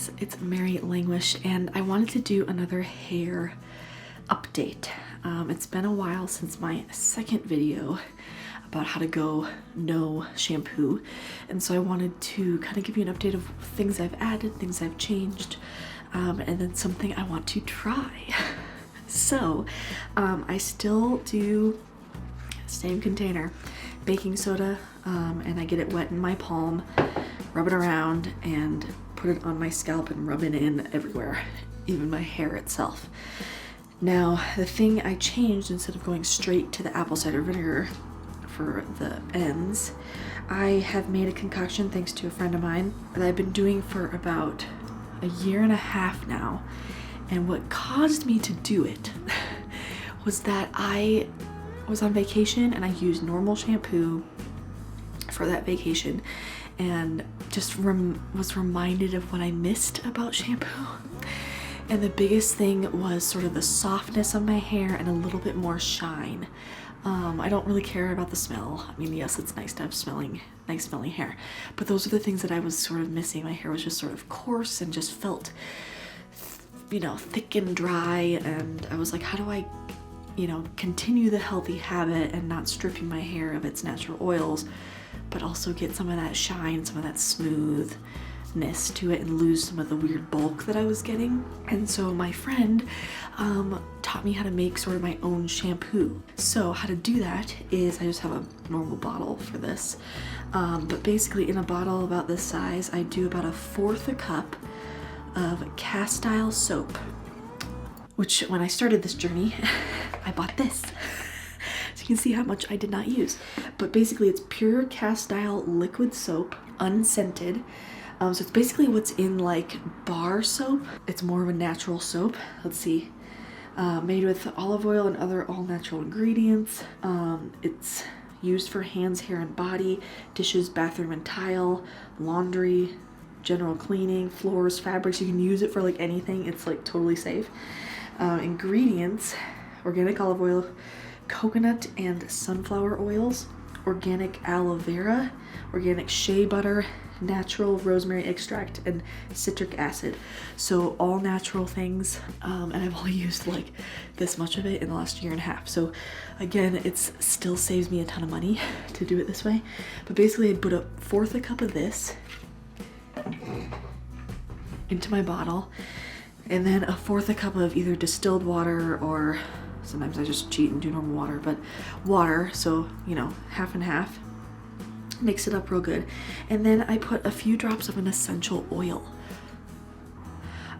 guys, it's Mary Languish and I wanted to do another hair update. It's been a while since my second video about how to go no shampoo, and so I wanted to kind of give you an update of things I've added, things I've changed, and then something I want to try. So I still do same container, baking soda, and I get it wet in my palm, rub it around and put it on my scalp and rub it in everywhere, even my hair itself. Now, the thing I changed, instead of going straight to the apple cider vinegar for the ends, I have made a concoction thanks to a friend of mine that I've been doing for about a year and a half now. And what caused me to do it was that I was on vacation and I used normal shampoo for that vacation and just was reminded of what I missed about shampoo. And the biggest thing was sort of the softness of my hair and a little bit more shine. I don't really care about the smell. I mean, yes, it's nice to have nice smelling hair, but those are the things that I was sort of missing. My hair was just sort of coarse and just felt, you know, thick and dry, and I was like, how do I, you know, continue the healthy habit and not stripping my hair of its natural oils, but also get some of that shine, some of that smoothness to it, and lose some of the weird bulk that I was getting. And so my friend taught me how to make sort of my own shampoo. So how to do that is I just have a normal bottle for this, but basically in a bottle about this size, I do about 1/4 a cup of cast iron soap, which when I started this journey, I bought this. So you can see how much I did not use. But basically it's pure cast iron liquid soap, unscented. So it's basically what's in like bar soap. It's more of a natural soap. Let's see. Made with olive oil and other all-natural ingredients. It's used for hands, hair, and body, dishes, bathroom and tile, laundry, general cleaning, floors, fabrics. You can use it for like anything. It's like totally safe. Ingredients: organic olive oil, coconut and sunflower oils, organic aloe vera, organic shea butter, natural rosemary extract, and citric acid. So all natural things, and I've only used like this much of it in the last year and a half. So again, it's still saves me a ton of money to do it this way. But basically I put 1/4 a cup of this into my bottle, and then 1/4 a cup of either distilled water, or sometimes I just cheat and do normal water, but water, so you know, half and half. Mix it up real good, and then I put a few drops of an essential oil.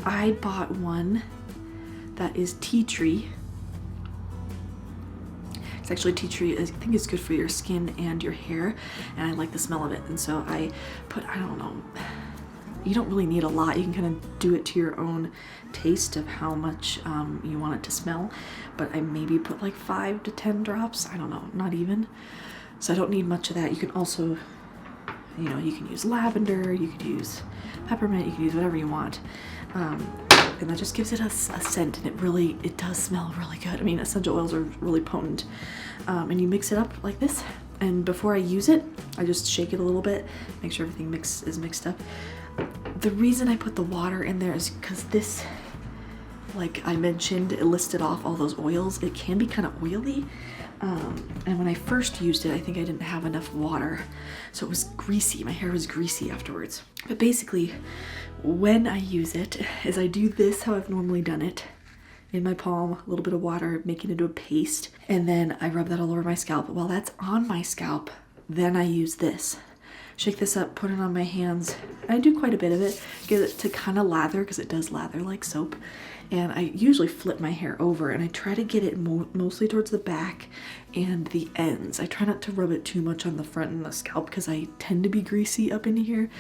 I bought one that is tea tree. It's actually tea tree, I think it's good for your skin and your hair, and I like the smell of it, and so I put, I don't know, you don't really need a lot. You can kind of do it to your own taste of how much you want it to smell, but I maybe put like 5 to 10 drops, I don't know, not even. So I don't need much of that. You can also, you know, you can use lavender, you could use peppermint, you can use whatever you want. And that just gives it a scent, and it does smell really good. I mean, essential oils are really potent. And you mix it up like this, and before I use it, I just shake it a little bit, make sure everything is mixed up. The reason I put the water in there is because this, like I mentioned, it listed off all those oils. It can be kind of oily. And when I first used it, I think I didn't have enough water, so it was greasy. My hair was greasy afterwards. But basically, when I use it, is I do this how I've normally done it. In my palm, a little bit of water, make it into a paste, and then I rub that all over my scalp. While that's on my scalp, then I use this. Shake this up, put it on my hands. I do quite a bit of it, get it to kind of lather, because it does lather like soap. And I usually flip my hair over, and I try to get it mostly towards the back and the ends. I try not to rub it too much on the front and the scalp because I tend to be greasy up in here.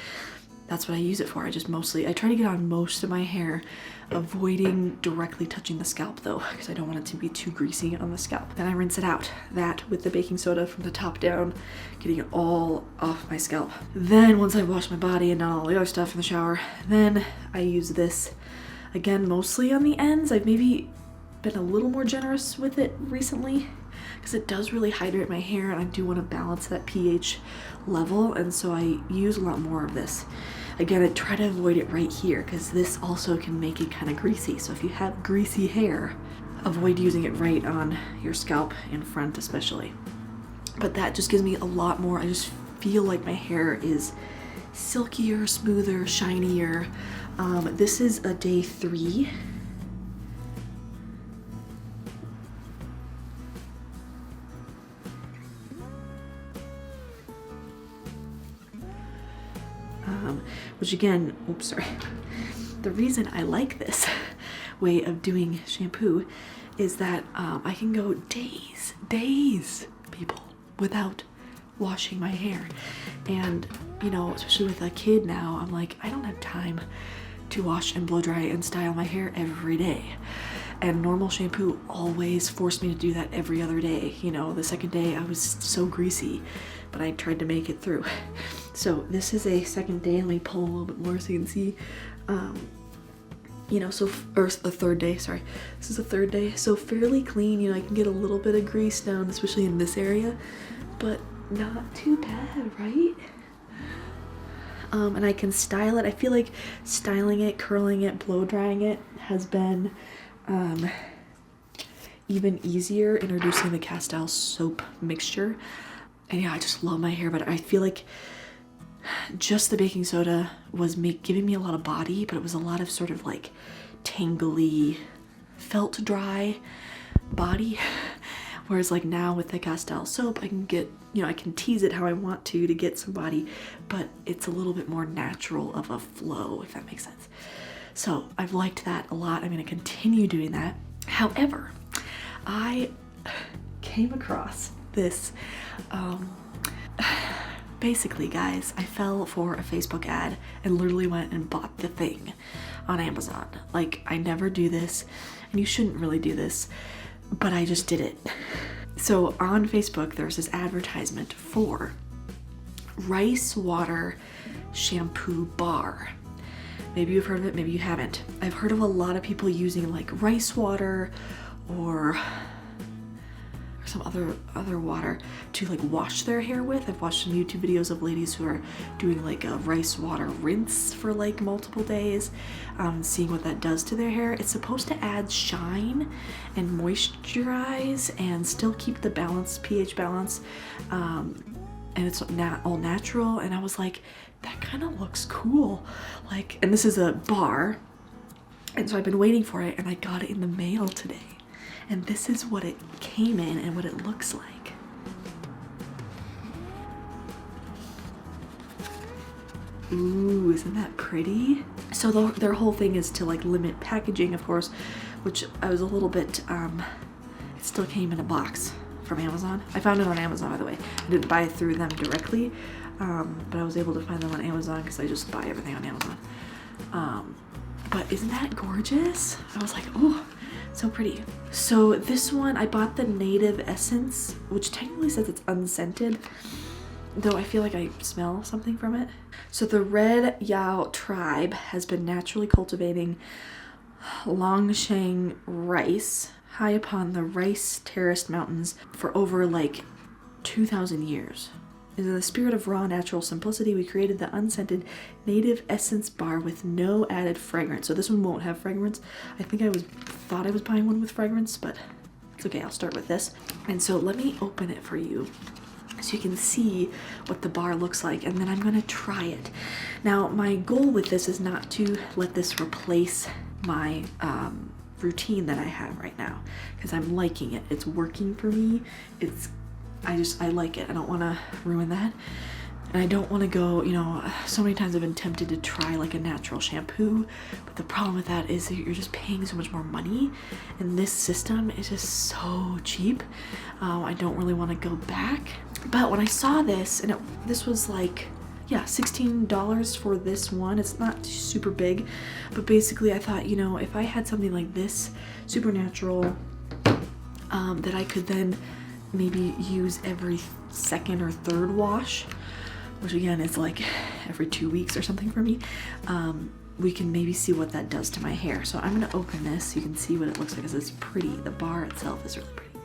That's what I use it for. I try to get on most of my hair, avoiding directly touching the scalp though, because I don't want it to be too greasy on the scalp. Then I rinse it out, that with the baking soda from the top down, getting it all off my scalp. Then once I wash my body and done all the other stuff in the shower, then I use this. Again, mostly on the ends. I've maybe been a little more generous with it recently because it does really hydrate my hair, and I do want to balance that pH level, and so I use a lot more of this. Again, I try to avoid it right here because this also can make it kind of greasy. So if you have greasy hair, avoid using it right on your scalp in front especially. But that just gives me a lot more, I just feel like my hair is silkier, smoother, shinier. This is a day 3. Which again, oops, sorry. The reason I like this way of doing shampoo is that I can go days, people, without washing my hair. And, you know, especially with a kid now, I'm like, I don't have time to wash and blow dry and style my hair every day. And normal shampoo always forced me to do that every other day. You know, the second day I was so greasy, but I tried to make it through. So this is a second day. Let me pull a little bit more so you can see. You know, so, or the third day, sorry. This is the third day. So fairly clean, you know, I can get a little bit of grease down, especially in this area, but not too bad, right? And I can style it. I feel like styling it, curling it, blow drying it has been even easier introducing the Castile soap mixture. And yeah, I just love my hair, but I feel like just the baking soda was giving me a lot of body, but it was a lot of sort of like tangly, felt dry body. Whereas like now with the Castile soap, I can get, you know, I can tease it how I want to get some body, but it's a little bit more natural of a flow, if that makes sense. So I've liked that a lot. I'm gonna continue doing that. However, I came across this, basically guys, I fell for a Facebook ad and literally went and bought the thing on Amazon. Like, I never do this, and you shouldn't really do this, but I just did it. So on Facebook, there's this advertisement for rice water shampoo bar. Maybe you've heard of it, maybe you haven't. I've heard of a lot of people using like rice water or some other water to like wash their hair with. I've watched some YouTube videos of ladies who are doing like a rice water rinse for like multiple days, seeing what that does to their hair. It's supposed to add shine and moisturize and still keep the balance, pH balance, and it's all natural. And I was like, that kind of looks cool. Like, and this is a bar, and so I've been waiting for it, and I got it in the mail today. And this is what it came in and what it looks like. Ooh, isn't that pretty? So their whole thing is to like limit packaging, of course, which I was a little bit, it still came in a box from Amazon. I found it on Amazon, by the way. I didn't buy it through them directly, but I was able to find them on Amazon because I just buy everything on Amazon. But isn't that gorgeous? I was like, oh, so pretty. So this one, I bought the Native Essence, which technically says it's unscented, though I feel like I smell something from it. So the Red Yao tribe has been naturally cultivating Longshan rice high upon the rice terraced mountains for over like 2,000 years. In the spirit of raw natural simplicity, we created the unscented Native Essence bar with no added fragrance. So this one won't have fragrance. I think I thought I was buying one with fragrance, but it's okay, I'll start with this. And so let me open it for you so you can see what the bar looks like, and then I'm gonna try it. Now, my goal with this is not to let this replace my routine that I have right now, because I'm liking it. It's working for me. I like it. I don't want to ruin that. And I don't want to go, you know, so many times I've been tempted to try like a natural shampoo, but the problem with that is that you're just paying so much more money, and this system is just so cheap. I don't really want to go back. But when I saw this, and this was like, yeah, $16 for this one. It's not super big, but basically I thought, you know, if I had something like this, super natural, that I could then maybe use every second or third wash, which again is like every 2 weeks or something for me, we can maybe see what that does to my hair. So I'm gonna open this so you can see what it looks like, because it's pretty. The bar itself is really pretty.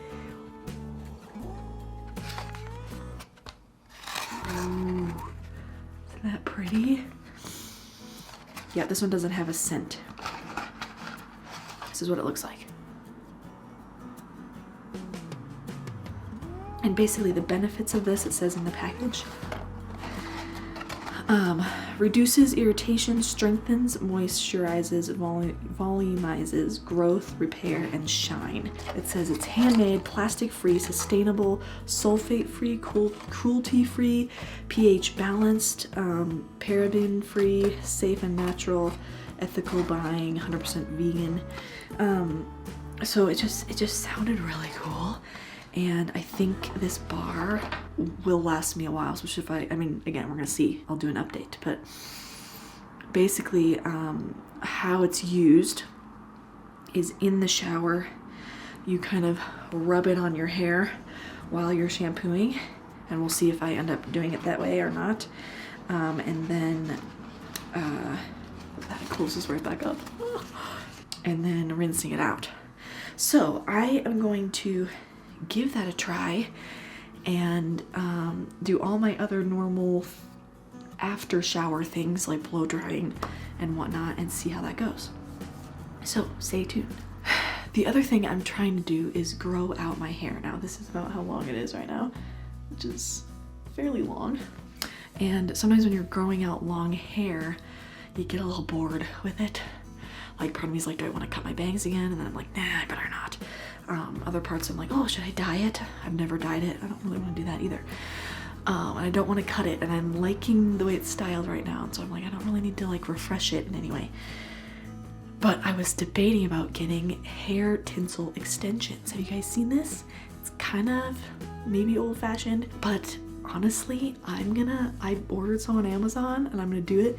Ooh, isn't that pretty? Yeah, this one doesn't have a scent. This is what it looks like. And basically the benefits of this, it says in the package, reduces irritation, strengthens, moisturizes, volumizes, growth, repair, and shine. It says it's handmade, plastic-free, sustainable, sulfate-free, cruelty-free, pH balanced, paraben-free, safe and natural, ethical buying, 100% vegan. So it just sounded really cool. And I think this bar will last me a while, especially if I mean, again, we're gonna see, I'll do an update, but basically how it's used is in the shower, you kind of rub it on your hair while you're shampooing, and we'll see if I end up doing it that way or not. And then that closes right back up. And then rinsing it out. So I am going to give that a try and do all my other normal after shower things like blow drying and whatnot and see how that goes. So stay tuned. The other thing I'm trying to do is grow out my hair. Now this is about how long it is right now, which is fairly long. And sometimes when you're growing out long hair, you get a little bored with it. Like part of me is like, do I want to cut my bangs again? And then I'm like, nah, I better not. Other parts I'm like, oh, should I dye it? I've never dyed it. I don't really want to do that either. And I don't want to cut it, and I'm liking the way it's styled right now. And so I'm like, I don't really need to like refresh it in any way. But I was debating about getting hair tinsel extensions. Have you guys seen this? It's kind of maybe old fashioned, but honestly, I ordered some on Amazon and I'm gonna do it.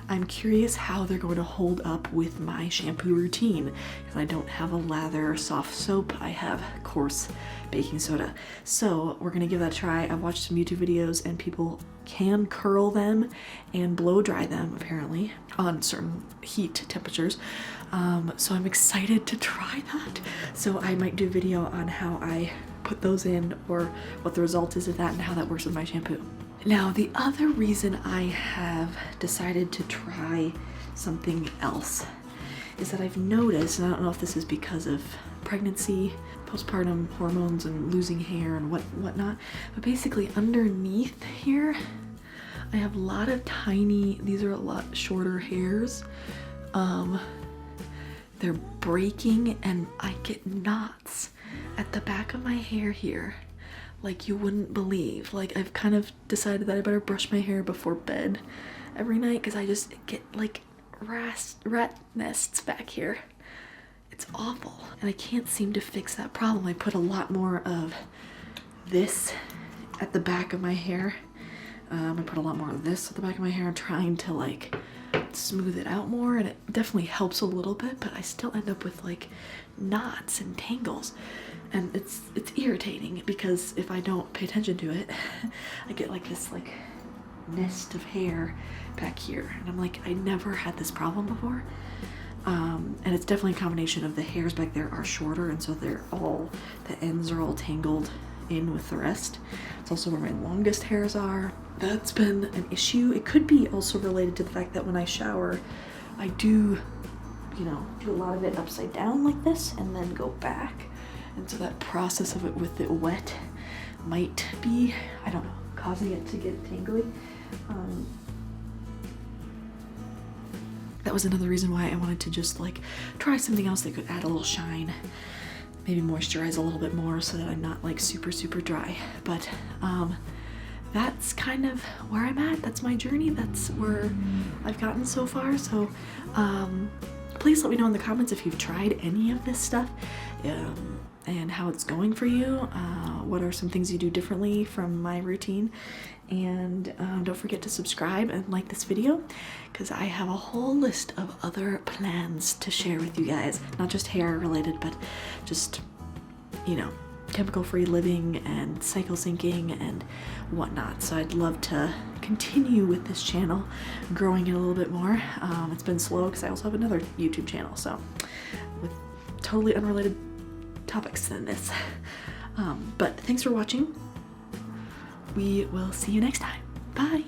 I'm curious how they're going to hold up with my shampoo routine because I don't have a lather or soft soap. I have coarse baking soda. So we're gonna give that a try. I've watched some YouTube videos and people can curl them and blow dry them apparently on certain heat temperatures. So I'm excited to try that. So I might do a video on how I put those in or what the result is of that and how that works with my shampoo. Now, the other reason I have decided to try something else is that I've noticed, and I don't know if this is because of pregnancy, postpartum hormones and losing hair and whatnot, but basically underneath here, I have a lot of tiny, these are a lot shorter hairs. They're breaking and I get knots at the back of my hair here like you wouldn't believe. Like I've kind of decided that I better brush my hair before bed every night because I just get like rat nests back here. It's awful and I can't seem to fix that problem. I put a lot more of this at the back of my hair. I put a lot more of this at the back of my hair. I'm trying to like smooth it out more and it definitely helps a little bit, but I still end up with like knots and tangles and it's irritating because if I don't pay attention to it I get like this like nest of hair back here and I'm like, I never had this problem before. And it's definitely a combination of the hairs back there are shorter and so they're all, the ends are all tangled in with the rest. It's also where my longest hairs are. That's been an issue. It could be also related to the fact that when I shower, I do, you know, do a lot of it upside down like this and then go back. And so that process of it with it wet might be, I don't know, causing it to get tangly. That was another reason why I wanted to just like try something else that could add a little shine. Maybe moisturize a little bit more so that I'm not like super dry. But that's kind of where I'm at. That's my journey. That's where I've gotten so far. So please let me know in the comments if you've tried any of this stuff and how it's going for you. What are some things you do differently from my routine? And don't forget to subscribe and like this video because I have a whole list of other plans to share with you guys. Not just hair related, but just, you know, chemical-free living and cycle syncing and whatnot. So I'd love to continue with this channel, growing it a little bit more. It's been slow because I also have another YouTube channel, so with totally unrelated topics than this. But thanks for watching. We will see you next time. Bye.